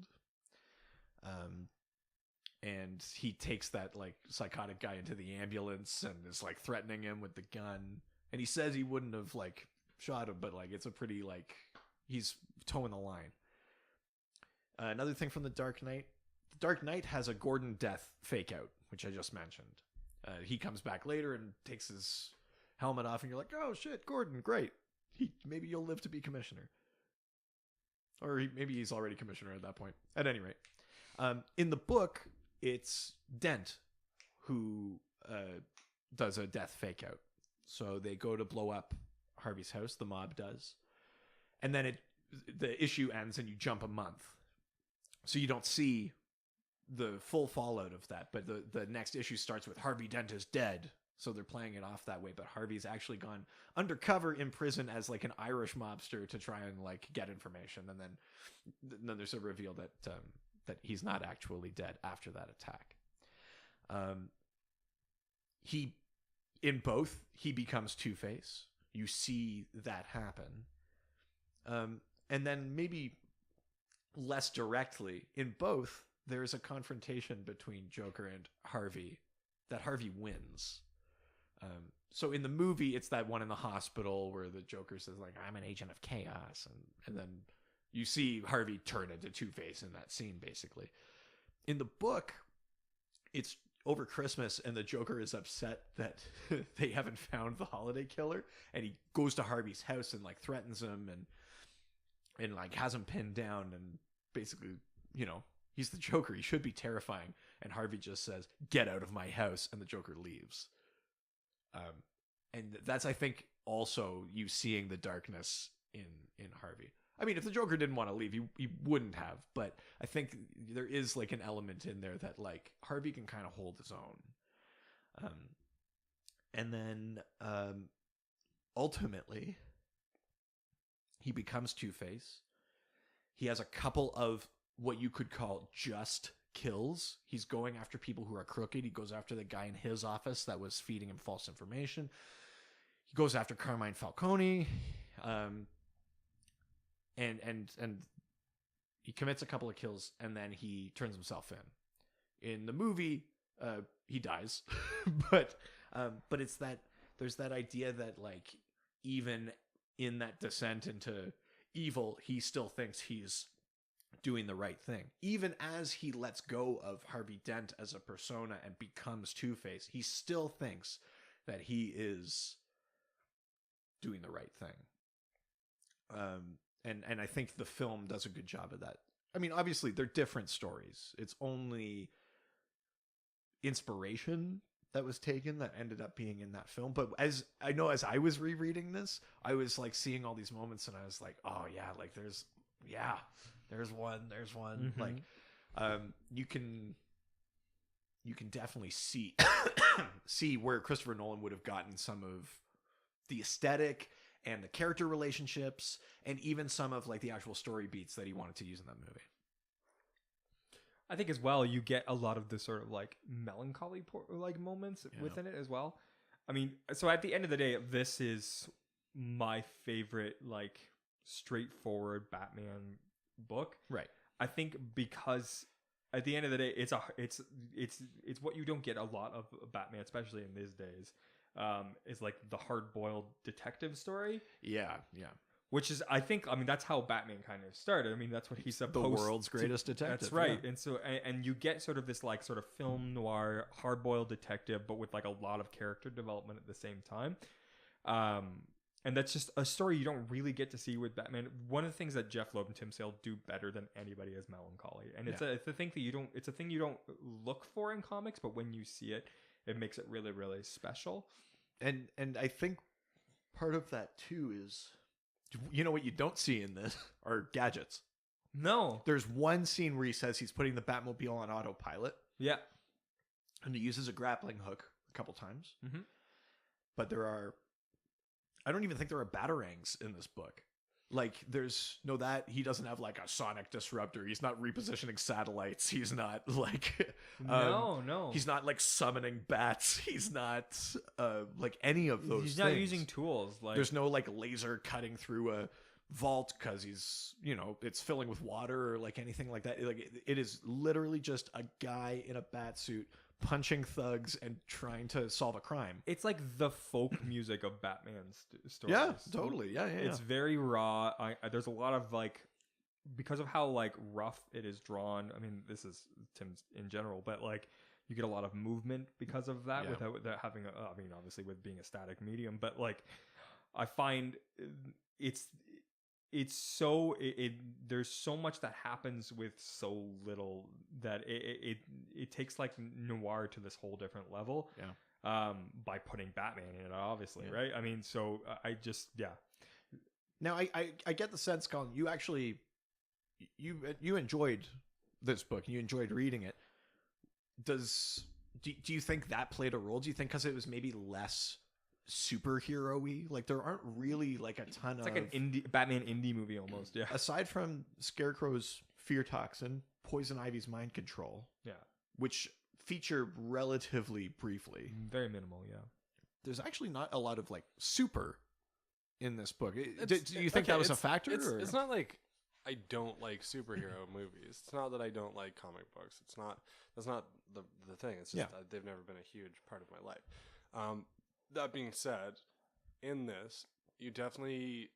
[SPEAKER 3] And he takes that like psychotic guy into the ambulance and is like threatening him with the gun. And he says he wouldn't have like shot him, but like it's a pretty like, he's towing the line. Another thing from The Dark Knight. The Dark Knight has a Gordon death fake out, which I just mentioned. He comes back later and takes his helmet off, and you're like, "Oh shit, Gordon, great. Maybe you'll live to be commissioner." Or maybe he's already commissioner at that point. At any rate, in the book, it's Dent who does a death fake out. So they go to blow up Harvey's house. The mob does, and then the issue ends, and you jump a month, so you don't see the full fallout of that. But the next issue starts with Harvey Dent is dead. So they're playing it off that way, but Harvey's actually gone undercover in prison as like an Irish mobster to try and like get information, and then there's a reveal that he's not actually dead after that attack. In both he becomes Two-Face. You see that happen, and then maybe less directly in both, there's a confrontation between Joker and Harvey that Harvey wins. So in the movie, it's that one in the hospital where the Joker says like, "I'm an agent of chaos," and then you see Harvey turn into Two-Face in that scene, basically. In the book, it's over Christmas, and the Joker is upset that they haven't found the holiday killer, and he goes to Harvey's house and like threatens him and like has him pinned down, and basically, you know, he's the Joker. He should be terrifying, and Harvey just says, "Get out of my house," and the Joker leaves. And that's, I think, also you seeing the darkness in Harvey. I mean, if the Joker didn't want to leave, he wouldn't have. But I think there is like an element in there that like Harvey can kind of hold his own. And then ultimately, he becomes Two-Face. He has a couple of what you could call just kills. He's going after people who are crooked. He goes after the guy in his office that was feeding him false information. He goes after Carmine Falcone, and he commits a couple of kills, and then he turns himself in. In the movie, he dies, but it's that there's that idea that like even in that descent into evil, he still thinks he's doing the right thing. Even as he lets go of Harvey Dent as a persona and becomes Two-Face, he still thinks that he is doing the right thing. And I think the film does a good job of that. I mean, obviously, they're different stories. It's only inspiration that was taken that ended up being in that film. But as I was rereading this, I was like seeing all these moments, and I was like, oh yeah, like there's one. Mm-hmm. Like, you can definitely see where Christopher Nolan would have gotten some of the aesthetic and the character relationships, and even some of like the actual story beats that he wanted to use in that movie.
[SPEAKER 2] I think as well, you get a lot of the sort of like melancholy like moments within it as well. I mean, so at the end of the day, this is my favorite like straightforward Batman book.
[SPEAKER 3] Right.
[SPEAKER 2] I think because at the end of the day, it's what you don't get a lot of Batman, especially in these days. Is like the hard-boiled detective story.
[SPEAKER 3] Yeah.
[SPEAKER 2] Which is, I think, that's how Batman kind of started. I mean, that's what he's supposed
[SPEAKER 3] The world's greatest detective.
[SPEAKER 2] That's right.
[SPEAKER 3] Yeah.
[SPEAKER 2] And so, and you get sort of this like sort of film noir, hard-boiled detective, but with like a lot of character development at the same time. And that's just a story you don't really get to see with Batman. One of the things that Jeph Loeb and Tim Sale do better than anybody is melancholy, and it's a thing that you don't. It's a thing you don't look for in comics, but when you see it, it makes it really, really special.
[SPEAKER 3] And I think part of that too is, you know, what you don't see in this are gadgets.
[SPEAKER 2] No,
[SPEAKER 3] There's one scene where he says he's putting the Batmobile on autopilot,
[SPEAKER 2] yeah,
[SPEAKER 3] and he uses a grappling hook a couple times.
[SPEAKER 2] Mm-hmm.
[SPEAKER 3] But I don't even think there are batarangs in this book. Like, he doesn't have like a sonic disruptor. He's not repositioning satellites. He's not like,
[SPEAKER 2] no.
[SPEAKER 3] He's not like summoning bats. He's not like any of those.
[SPEAKER 2] He's not
[SPEAKER 3] things.
[SPEAKER 2] using tools. Like,
[SPEAKER 3] There's no like laser cutting through a vault because he's, it's filling with water or like anything like that. Like, it is literally just a guy in a bat suit punching thugs and trying to solve a crime.
[SPEAKER 2] it's like the folk music of Batman's stories.
[SPEAKER 3] Yeah, totally. Yeah.
[SPEAKER 2] It's very raw. There's a lot of like, because of how like rough it is drawn. I mean, this is Tim's in general, but like you get a lot of movement because of that without having obviously with being a static medium, but like I find there's so much that happens with so little that it takes like noir to this whole different level. By putting Batman in it, obviously, right? I mean, so I just
[SPEAKER 3] Now I get the sense, Colin, you actually you enjoyed this book and you enjoyed reading it. Do you think that played a role? Do you think because it was maybe less superhero-y? Like, there aren't really like a ton
[SPEAKER 2] it's
[SPEAKER 3] of
[SPEAKER 2] like an Batman indie movie almost. Yeah.
[SPEAKER 3] Aside from Scarecrow's fear toxin, Poison Ivy's mind control, which feature relatively briefly.
[SPEAKER 2] Very minimal, yeah.
[SPEAKER 3] There's actually not a lot of like super in this book. Do you think that was a factor?
[SPEAKER 1] It's not like I don't like superhero movies. It's not that I don't like comic books. That's not the thing. It's just that they've never been a huge part of my life. That being said, in this, you definitely...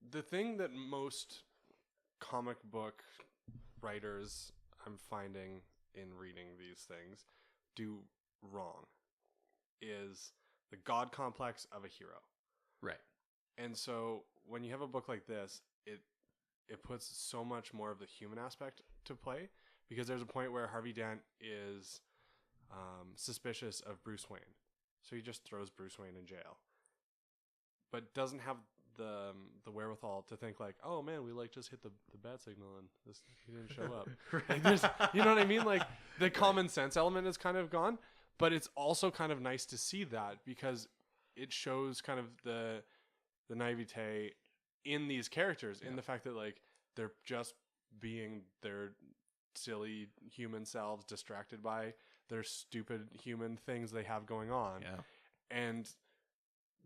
[SPEAKER 1] The thing that most comic book writers, I'm finding in reading these things, do wrong is the God complex of a hero.
[SPEAKER 3] Right.
[SPEAKER 1] And so when you have a book like this, it puts so much more of the human aspect to play, because there's a point where Harvey Dent is suspicious of Bruce Wayne. So he just throws Bruce Wayne in jail. But doesn't have the wherewithal to think like, oh man, we like just hit the bat signal and he didn't show up. Like, you know what I mean? Like, the common sense element is kind of gone, but it's also kind of nice to see that, because it shows kind of the naivete in these characters, in the fact that like they're just being their silly human selves, distracted by their stupid human things they have going on. And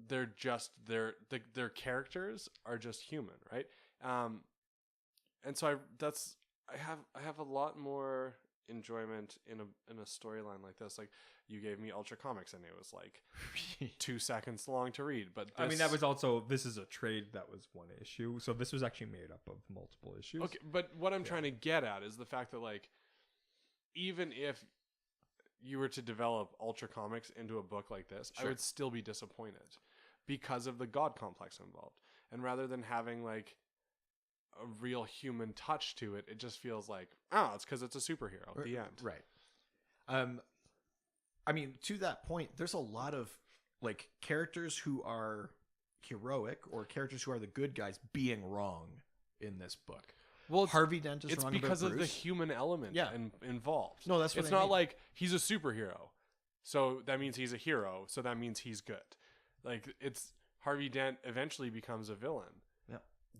[SPEAKER 1] they're just their characters are just human, right? And so I have a lot more enjoyment in a storyline like this. Like, you gave me Ultra Comics and it was like 2 seconds long to read, but
[SPEAKER 2] I mean, that was also, this is a trade that was one issue, so this was actually made up of multiple issues.
[SPEAKER 1] Okay, but what I'm trying to get at is the fact that like, even if you were to develop Ultra Comics into a book like this, I would still be disappointed because of the God complex involved. And rather than having like a real human touch to it, it just feels like, it's because it's a superhero at the end.
[SPEAKER 3] Right. I mean, to that point, there's a lot of like characters who are heroic or characters who are the good guys being wrong in this book.
[SPEAKER 1] Well,
[SPEAKER 3] Harvey Dent is wrong
[SPEAKER 1] because
[SPEAKER 3] about
[SPEAKER 1] of
[SPEAKER 3] Bruce.
[SPEAKER 1] the human element involved.
[SPEAKER 3] No, that's what
[SPEAKER 1] it's
[SPEAKER 3] I
[SPEAKER 1] not
[SPEAKER 3] mean.
[SPEAKER 1] like he's a superhero, so that means he's a hero, so that means he's good. Like, it's Harvey Dent eventually becomes a villain,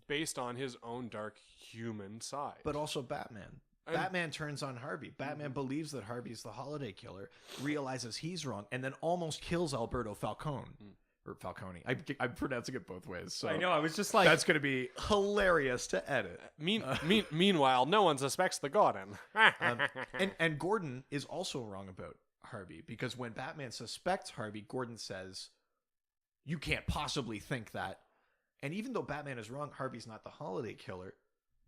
[SPEAKER 1] based on his own dark human side.
[SPEAKER 3] But also Batman. Batman turns on Harvey. Batman believes that Harvey's the holiday killer, realizes he's wrong, and then almost kills Alberto Falcone. or Falcone. I'm pronouncing it both ways. So
[SPEAKER 2] I know. I was just like,
[SPEAKER 3] that's going to be hilarious to edit.
[SPEAKER 1] Meanwhile, no one suspects the Gordon.
[SPEAKER 3] And Gordon is also wrong about Harvey, because when Batman suspects Harvey, Gordon says, "You can't possibly think that." And even though Batman is wrong, Harvey's not the holiday killer.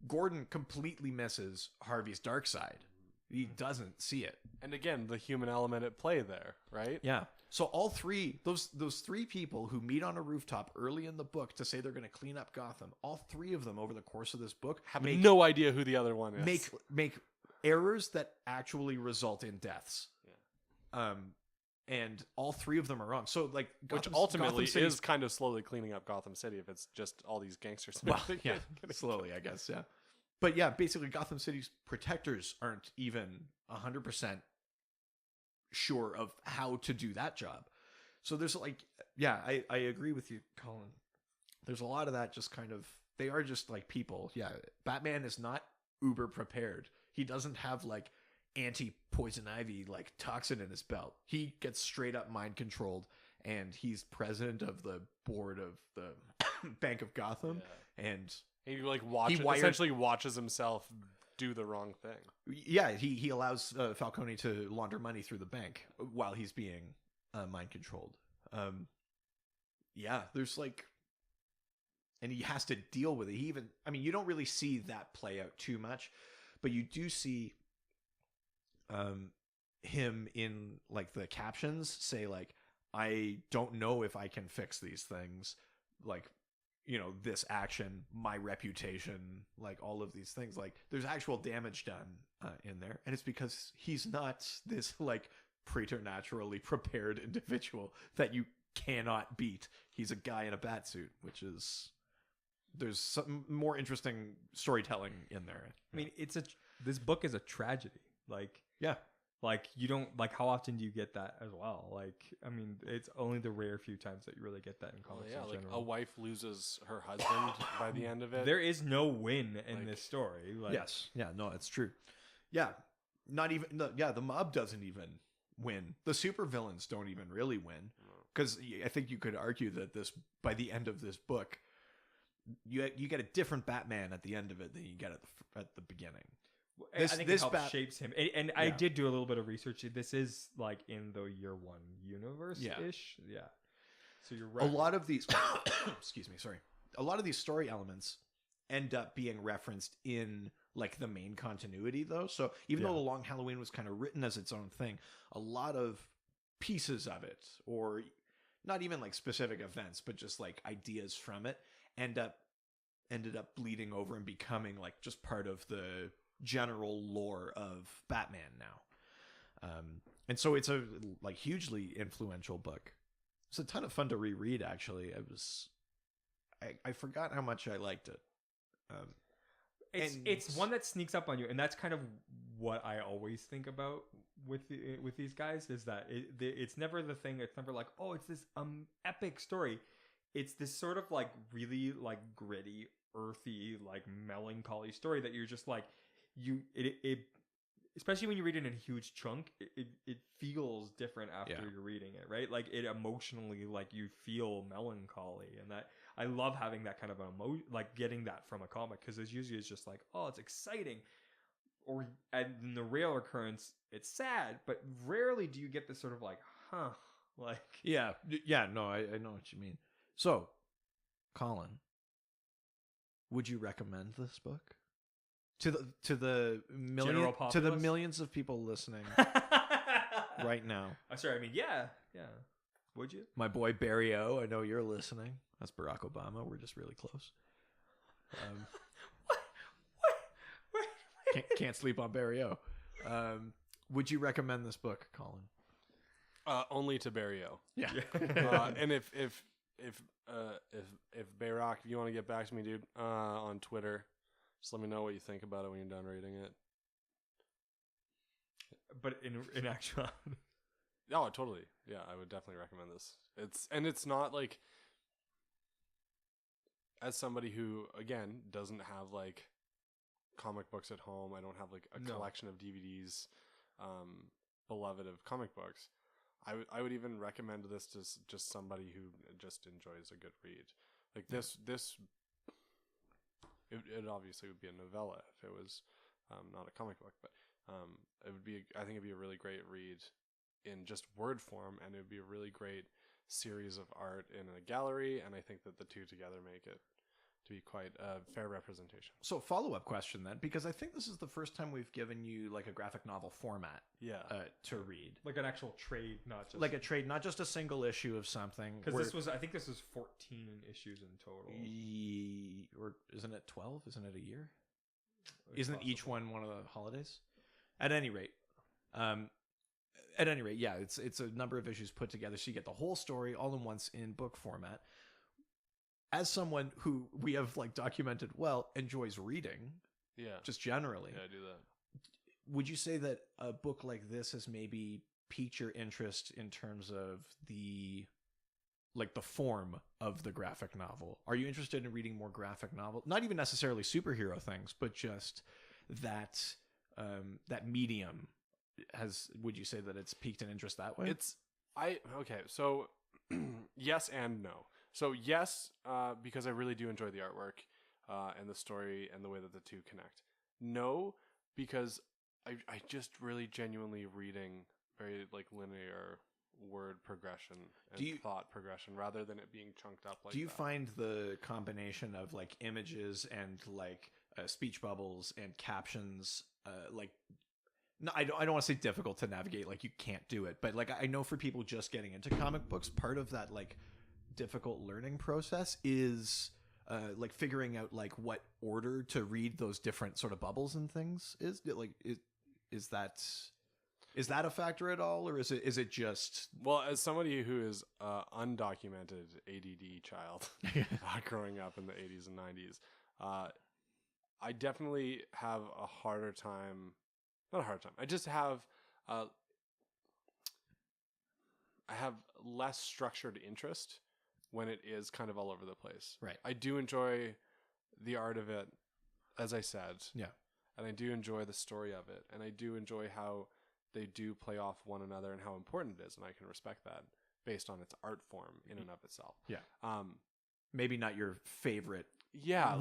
[SPEAKER 3] Gordon completely misses Harvey's dark side. He doesn't see it.
[SPEAKER 1] And again, the human element at play there, right?
[SPEAKER 3] Yeah. So all three, those three people who meet on a rooftop early in the book to say they're going to clean up Gotham, all three of them over the course of this book
[SPEAKER 1] have no idea who the other one is.
[SPEAKER 3] Make errors that actually result in deaths. Yeah. And all three of them are wrong. So like,
[SPEAKER 1] which ultimately is kind of slowly cleaning up Gotham City if it's just all these gangsters.
[SPEAKER 3] Well, yeah, slowly, I guess. Yeah. But yeah, basically Gotham City's protectors aren't even 100% sure of how to do that job. So there's like, yeah, I agree with you, Colin. There's a lot of that just kind of, they are just like people. Yeah. Batman is not uber prepared. He doesn't have like anti-poison ivy like toxin in his belt. He gets straight up mind controlled, and he's president of the board of the Bank of Gotham. Yeah. And
[SPEAKER 1] he like essentially watches himself do the wrong thing.
[SPEAKER 3] Yeah, he allows Falcone to launder money through the bank while he's being mind controlled. Yeah, there's like, and he has to deal with it. You don't really see that play out too much, but you do see him in like the captions say like, "I don't know if I can fix these things," like, this action, my reputation, like all of these things. Like there's actual damage done in there, and it's because he's not this like preternaturally prepared individual that you cannot beat. He's a guy in a bat suit, which is, there's some more interesting storytelling in there.
[SPEAKER 2] I mean, this book is a tragedy. Like,
[SPEAKER 3] yeah.
[SPEAKER 2] Like, you don't, like, how often do you get that as well? Like, I mean, it's only the rare few times that you really get that in comics in
[SPEAKER 1] like
[SPEAKER 2] general.
[SPEAKER 1] a wife loses her husband by the end of it.
[SPEAKER 2] There is no win in this story. Like,
[SPEAKER 3] yes. Yeah, no, it's true. Yeah. Not even, the mob doesn't even win. The supervillains don't even really win. Because I think you could argue that by the end of this book, you get a different Batman at the end of it than you get at the beginning.
[SPEAKER 2] I think this shapes him. And I did do a little bit of research. This is like in the Year One universe-ish. Yeah. So you're right.
[SPEAKER 3] A lot of these, excuse me, sorry. A lot of these story elements end up being referenced in like the main continuity though. So even though The Long Halloween was kind of written as its own thing, a lot of pieces of it, or not even like specific events, but just like ideas from it, ended up bleeding over and becoming like just part of the general lore of Batman now. And so it's a like hugely influential book. It's a ton of fun to reread, actually. I forgot how much I liked it.
[SPEAKER 2] It's one that sneaks up on you, and that's kind of what I always think about with these guys, is that it's never the thing. It's never like, oh, it's this epic story. It's this sort of like really like gritty, earthy, like melancholy story that you're just like, it especially when you read it in a huge chunk, it feels different after you're reading it, right? Like it emotionally, like you feel melancholy, and that I love having that kind of like getting that from a comic, because it's usually just like, oh, it's exciting, and in the rare occurrence, it's sad, but rarely do you get this sort of like, like
[SPEAKER 3] no, I know what you mean. So, Colin, would you recommend this book to the millions of people listening right now?
[SPEAKER 2] I'm sorry. I mean, yeah. Would you?
[SPEAKER 3] My boy Barry O, I know you're listening. That's Barack Obama. We're just really close. Can't sleep on Barry O. Would you recommend this book, Colin?
[SPEAKER 1] Only to Barry O.
[SPEAKER 3] Yeah.
[SPEAKER 1] And if Barack, if you want to get back to me, dude, on Twitter, just let me know what you think about it when you're done reading it.
[SPEAKER 2] But in actuality,
[SPEAKER 1] oh, totally. Yeah, I would definitely recommend this. It's not like, as somebody who again doesn't have like comic books at home, I don't have like a collection of DVDs, beloved of comic books. I would even recommend this to just somebody who just enjoys a good read. Like this it obviously would be a novella if it was not a comic book, but it would be, I think it'd be a really great read in just word form, and it would be a really great series of art in a gallery, and I think that the two together make it to be quite a fair representation.
[SPEAKER 3] So follow-up question then, because I think this is the first time we've given you like a graphic novel format to read.
[SPEAKER 2] Like an actual trade, not just
[SPEAKER 3] Like a trade, not just a single issue of something.
[SPEAKER 2] Because I think this was 14 issues in total.
[SPEAKER 3] Or isn't it 12? Isn't it a year?
[SPEAKER 2] It's
[SPEAKER 3] Isn't
[SPEAKER 2] possible.
[SPEAKER 3] each one of the holidays? At any rate, yeah, it's a number of issues put together, so you get the whole story all in once in book format. As someone who we have like documented enjoys reading, just generally,
[SPEAKER 1] I do that.
[SPEAKER 3] would you say that a book like this has maybe piqued your interest in terms of the form of the graphic novel? Are you interested in reading more graphic novel? Not even necessarily superhero things, but just that medium would you say that it's piqued an interest that way?
[SPEAKER 1] So yes and no. So yes, because I really do enjoy the artwork and the story and the way that the two connect. No, because I just really genuinely reading very like linear word progression and thought progression rather than it being chunked up like that.
[SPEAKER 3] Do you find the combination of like images and like speech bubbles and captions no, I don't want to say difficult to navigate, like you can't do it, but like I know for people just getting into comic books, part of that like difficult learning process is like figuring out like what order to read those different sort of bubbles and things is that a factor at all, or is it just
[SPEAKER 1] Well, as somebody who is undocumented ADD child growing up in the 80s and 90s, I definitely have a harder time. Not a hard time. I just have I have less structured interest when it is kind of all over the place.
[SPEAKER 3] Right.
[SPEAKER 1] I do enjoy the art of it, as I said.
[SPEAKER 3] Yeah.
[SPEAKER 1] And I do enjoy the story of it, and I do enjoy how they do play off one another and how important it is, and I can respect that based on its art form in and of itself.
[SPEAKER 3] Yeah. Maybe not your favorite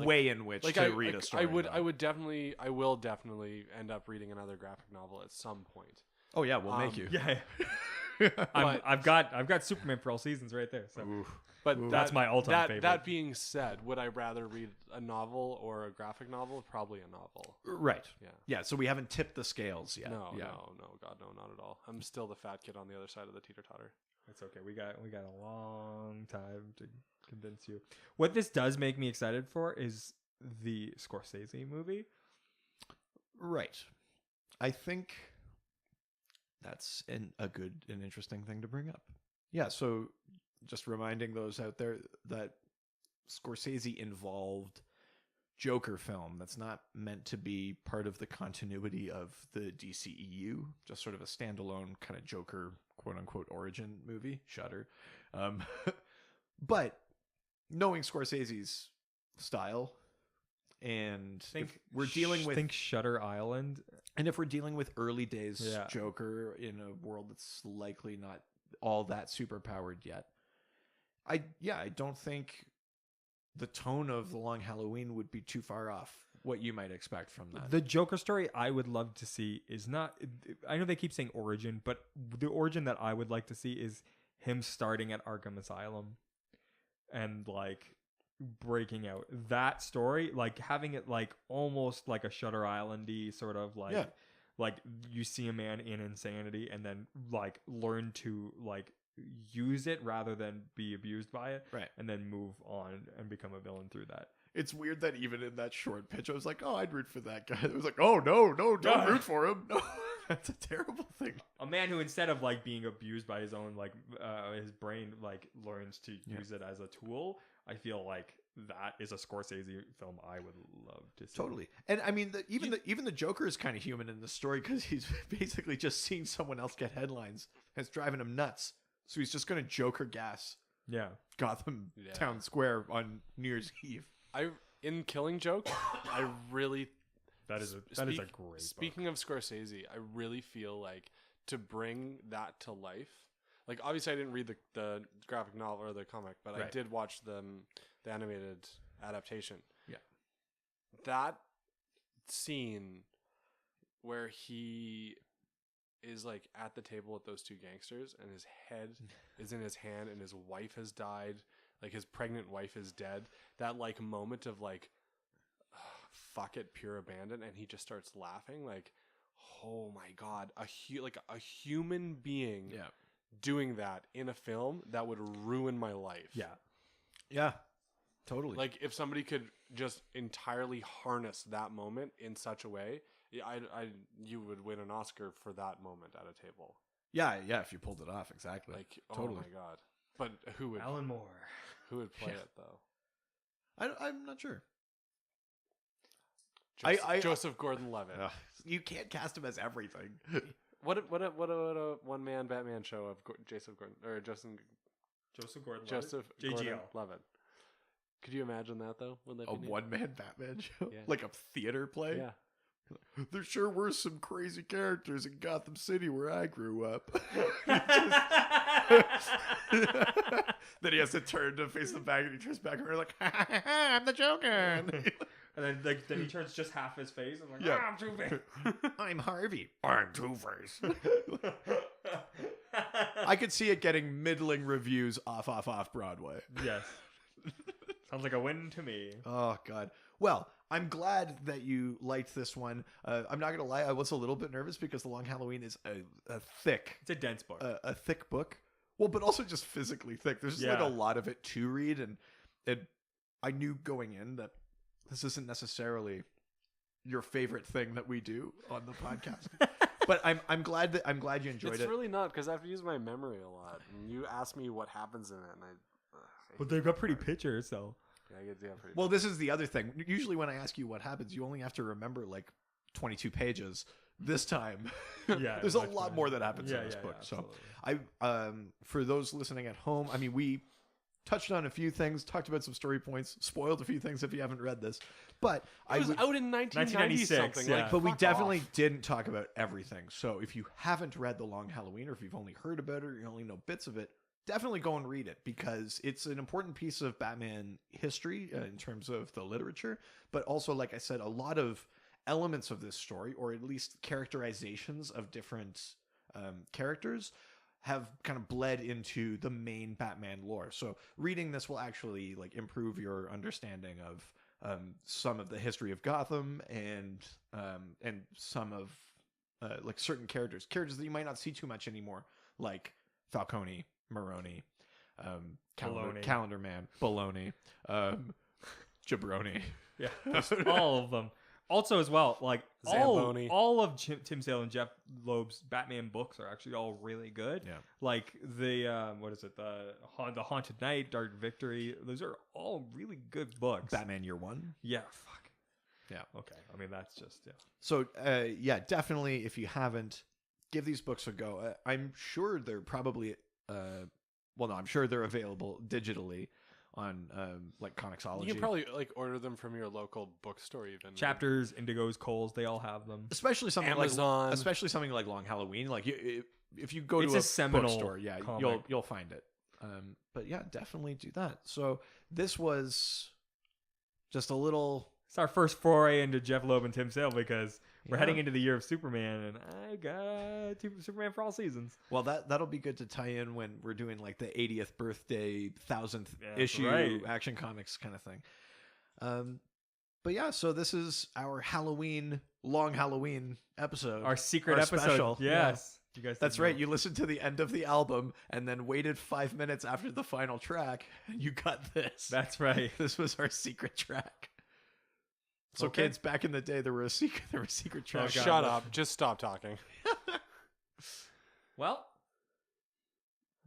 [SPEAKER 1] way
[SPEAKER 3] in which to read a story.
[SPEAKER 1] I will definitely end up reading another graphic novel at some point.
[SPEAKER 3] Oh yeah, we'll make you.
[SPEAKER 2] Yeah. I've got Superman for all seasons right there. So,
[SPEAKER 1] but
[SPEAKER 2] that's my all-time favorite.
[SPEAKER 1] That being said, would I rather read a novel or a graphic novel? Probably a novel.
[SPEAKER 3] Right.
[SPEAKER 1] Yeah.
[SPEAKER 3] Yeah. So we haven't tipped the scales yet.
[SPEAKER 1] No, God, no, not at all. I'm still the fat kid on the other side of the teeter-totter.
[SPEAKER 2] It's okay. We got a long time to convince you. What this does make me excited for is the Scorsese movie.
[SPEAKER 3] Right. I think that's a good and interesting thing to bring up. Yeah, so just reminding those out there that Scorsese involved Joker film that's not meant to be part of the continuity of the DCEU, just sort of a standalone kind of Joker quote-unquote origin movie, Shudder. But knowing Scorsese's style, and we're dealing with
[SPEAKER 2] Shutter Island,
[SPEAKER 3] and if we're dealing with early days Joker in a world that's likely not all that super powered yet, I don't think the tone of The Long Halloween would be too far off what you might expect from that.
[SPEAKER 2] The Joker story I would love to see is not, I know they keep saying origin, but the origin that I would like to see is him starting at Arkham Asylum and like breaking out. That story, like having it like almost like a Shutter Island-y sort of like you see a man in insanity and then like learn to like use it rather than be abused by it,
[SPEAKER 3] right,
[SPEAKER 2] and then move on and become a villain through that.
[SPEAKER 3] It's weird that even in that short pitch I was like, oh, I'd root for that guy. It was like, oh no, don't root for him. No. That's a terrible thing.
[SPEAKER 2] A man who instead of like being abused by his own like his brain like learns to use it as a tool. I feel like that is a Scorsese film I would love to see.
[SPEAKER 3] Totally. And I mean, even the Joker is kind of human in the story because he's basically just seeing someone else get headlines. It's driving him nuts. So he's just going to Joker gas Gotham Town Square on New Year's Eve.
[SPEAKER 1] In Killing Joke, I really...
[SPEAKER 2] That is a great
[SPEAKER 1] Speaking
[SPEAKER 2] book.
[SPEAKER 1] of Scorsese, I really feel like to bring that to life, like obviously I didn't read the graphic novel or the comic, but I
[SPEAKER 2] Right.
[SPEAKER 1] did watch the animated adaptation.
[SPEAKER 3] Yeah.
[SPEAKER 1] That scene where he is like at the table with those two gangsters and his head is in his hand and his wife has died, like his pregnant wife is dead. That like moment of like fuck it, pure abandon, and he just starts laughing like, oh my god, a human being
[SPEAKER 3] Yeah.
[SPEAKER 1] doing that in a film, that would ruin my life.
[SPEAKER 3] Yeah. Totally.
[SPEAKER 1] Like if somebody could just entirely harness that moment in such a way, you would win an Oscar for that moment at a table.
[SPEAKER 3] yeah. If you pulled it off, exactly.
[SPEAKER 1] Like,
[SPEAKER 3] Totally.
[SPEAKER 1] oh my god! But who would
[SPEAKER 2] Alan Moore.
[SPEAKER 1] play
[SPEAKER 3] Yeah.
[SPEAKER 1] it though?
[SPEAKER 3] I'm not sure.
[SPEAKER 1] Joseph Gordon-Levitt.
[SPEAKER 3] You can't cast him as everything.
[SPEAKER 1] What a one man Batman show of Joseph
[SPEAKER 2] Gordon-Levitt.
[SPEAKER 1] Joseph
[SPEAKER 2] JGL.
[SPEAKER 1] Gordon-Levitt. Could you imagine that though? Wouldn't that
[SPEAKER 3] A
[SPEAKER 1] be neat?
[SPEAKER 3] one-man Batman show,
[SPEAKER 1] Yeah.
[SPEAKER 3] like a theater play.
[SPEAKER 1] Yeah.
[SPEAKER 3] There sure were some crazy characters in Gotham City where I grew up. Then he has to turn to face the back, and he turns back and we're like, I'm the Joker.
[SPEAKER 2] And then he turns just half his face. And like,
[SPEAKER 3] Yeah.
[SPEAKER 2] I'm Two-Face.
[SPEAKER 3] I'm Harvey. I'm Two-Face. I could see it getting middling reviews off Broadway.
[SPEAKER 2] Yes. Sounds like a win to me.
[SPEAKER 3] Oh, God. Well, I'm glad that you liked this one. I'm not going to lie. I was a little bit nervous because The Long Halloween is a thick,
[SPEAKER 2] It's a dense book.
[SPEAKER 3] a thick book. Well, but also just physically thick. There's just like
[SPEAKER 2] Yeah.
[SPEAKER 3] a lot of it to read. And I knew going in that this isn't necessarily your favorite thing that we do on the podcast. But I'm glad you enjoyed
[SPEAKER 1] It's
[SPEAKER 3] it.
[SPEAKER 1] really not, because I have to use my memory a lot. And you ask me what happens in it, and I
[SPEAKER 2] But they've got pretty pictures, so.
[SPEAKER 1] yeah, pretty.
[SPEAKER 3] Well, this is the other thing. Usually when I ask you what happens, you only have to remember like 22 pages. This time,
[SPEAKER 2] Yeah,
[SPEAKER 3] there's a
[SPEAKER 2] much
[SPEAKER 3] lot more that happens in this book. So
[SPEAKER 2] absolutely.
[SPEAKER 3] for those listening at home, I mean, we touched on a few things, talked about some story points, spoiled a few things if you haven't read this, but
[SPEAKER 1] It was out in 1990 something.
[SPEAKER 2] yeah.
[SPEAKER 1] Like,
[SPEAKER 3] but we
[SPEAKER 1] fuck
[SPEAKER 3] definitely
[SPEAKER 1] off.
[SPEAKER 3] didn't talk about everything. So if you haven't read The Long Halloween, or if you've only heard about it, or you only know bits of it, definitely go and read it, because it's an important piece of Batman history in terms of the literature, but also, like I said, a lot of elements of this story, or at least characterizations of different characters, have kind of bled into the main Batman lore. So reading this will actually like improve your understanding of some of the history of Gotham and some of like certain characters that you might not see too much anymore, like Falcone, Maroni,
[SPEAKER 2] Baloney.
[SPEAKER 3] Calendar Man, Baloney, Jabroni.
[SPEAKER 2] Yeah, all of them. Also, as well, like
[SPEAKER 1] Zamboni.
[SPEAKER 2] all of Tim Sale and Jeph Loeb's Batman books are actually all really good.
[SPEAKER 3] Yeah.
[SPEAKER 2] Like the what is it, the Haunted Knight, Dark Victory. Those are all really good books.
[SPEAKER 3] Batman Year One.
[SPEAKER 2] Yeah. Fuck.
[SPEAKER 3] Yeah.
[SPEAKER 2] Okay. I mean, that's just
[SPEAKER 3] So, yeah, definitely, if you haven't, give these books a go. I'm sure they're probably, I'm sure they're available digitally on, like, Comixology.
[SPEAKER 1] You can probably like order them from your local bookstore, even.
[SPEAKER 2] Chapters, Indigos, Coles. They all have them.
[SPEAKER 3] especially something
[SPEAKER 1] Amazon.
[SPEAKER 3] like Long Halloween. Like, if you go
[SPEAKER 2] It's
[SPEAKER 3] to
[SPEAKER 2] a
[SPEAKER 3] a
[SPEAKER 2] seminal
[SPEAKER 3] bookstore, yeah,
[SPEAKER 2] comic.
[SPEAKER 3] you'll find it. But yeah, definitely do that. So this was just a little.
[SPEAKER 2] It's our first foray into Jeph Loeb and Tim Sale, because we're
[SPEAKER 3] Yeah.
[SPEAKER 2] heading into the year of Superman, and I got Superman for all seasons.
[SPEAKER 3] Well, that'll be good to tie in when we're doing like the 80th birthday, 1000th
[SPEAKER 2] That's
[SPEAKER 3] issue
[SPEAKER 2] right.
[SPEAKER 3] Action Comics kind of thing. But yeah, so this is our long Halloween episode.
[SPEAKER 2] Our secret
[SPEAKER 3] Our
[SPEAKER 2] episode.
[SPEAKER 3] special.
[SPEAKER 2] Yes. You guys.
[SPEAKER 3] That's
[SPEAKER 2] didn't
[SPEAKER 3] right.
[SPEAKER 2] know.
[SPEAKER 3] You listened to the end of the album and then waited 5 minutes after the final track, and you got this.
[SPEAKER 2] That's right.
[SPEAKER 3] This was our secret track. So
[SPEAKER 2] Okay.
[SPEAKER 3] kids, back in the day, there were secret tracks.
[SPEAKER 2] God.
[SPEAKER 1] Shut up. Just stop talking.
[SPEAKER 2] Well,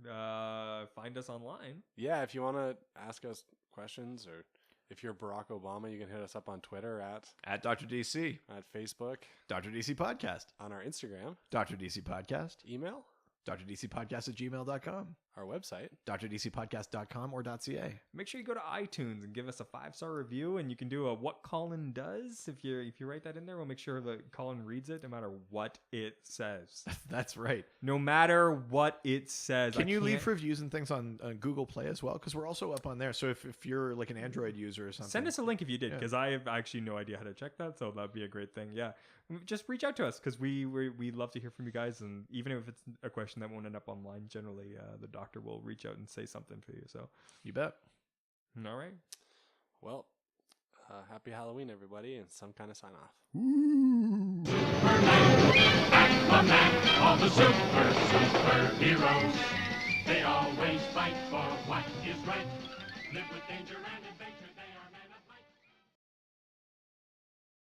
[SPEAKER 2] find us online.
[SPEAKER 1] Yeah, if you want to ask us questions, or if you're Barack Obama, you can hit us up on Twitter
[SPEAKER 3] At Dr. DC,
[SPEAKER 1] at Facebook,
[SPEAKER 3] Dr. DC Podcast,
[SPEAKER 1] on our Instagram,
[SPEAKER 3] Dr. DC Podcast,
[SPEAKER 1] email.
[SPEAKER 3] DrDCPodcast@gmail.com.
[SPEAKER 1] our website,
[SPEAKER 3] drdcpodcast.com or .ca.
[SPEAKER 2] Make sure you go to iTunes and give us a 5-star review, and you can do a what Colin does. If you write that in there, we'll make sure that Colin reads it no matter what it says.
[SPEAKER 3] That's right.
[SPEAKER 2] No matter what it says.
[SPEAKER 3] Can you leave reviews and things on Google Play as well? Because we're also up on there. So if you're like an Android user or something,
[SPEAKER 2] send us a link if you did,
[SPEAKER 3] Yeah.
[SPEAKER 2] because I have actually no idea how to check that, so that'd be a great thing. Yeah, just reach out to us, because we love to hear from you guys, and even if it's a question that won't end up online, generally the doctor will reach out and say something for you. So
[SPEAKER 3] you bet.
[SPEAKER 2] all right.
[SPEAKER 1] well, happy Halloween, everybody, and some kind of sign off.
[SPEAKER 4] Aquaman, all the superheroes. They always fight for what is right. Live with danger and adventure.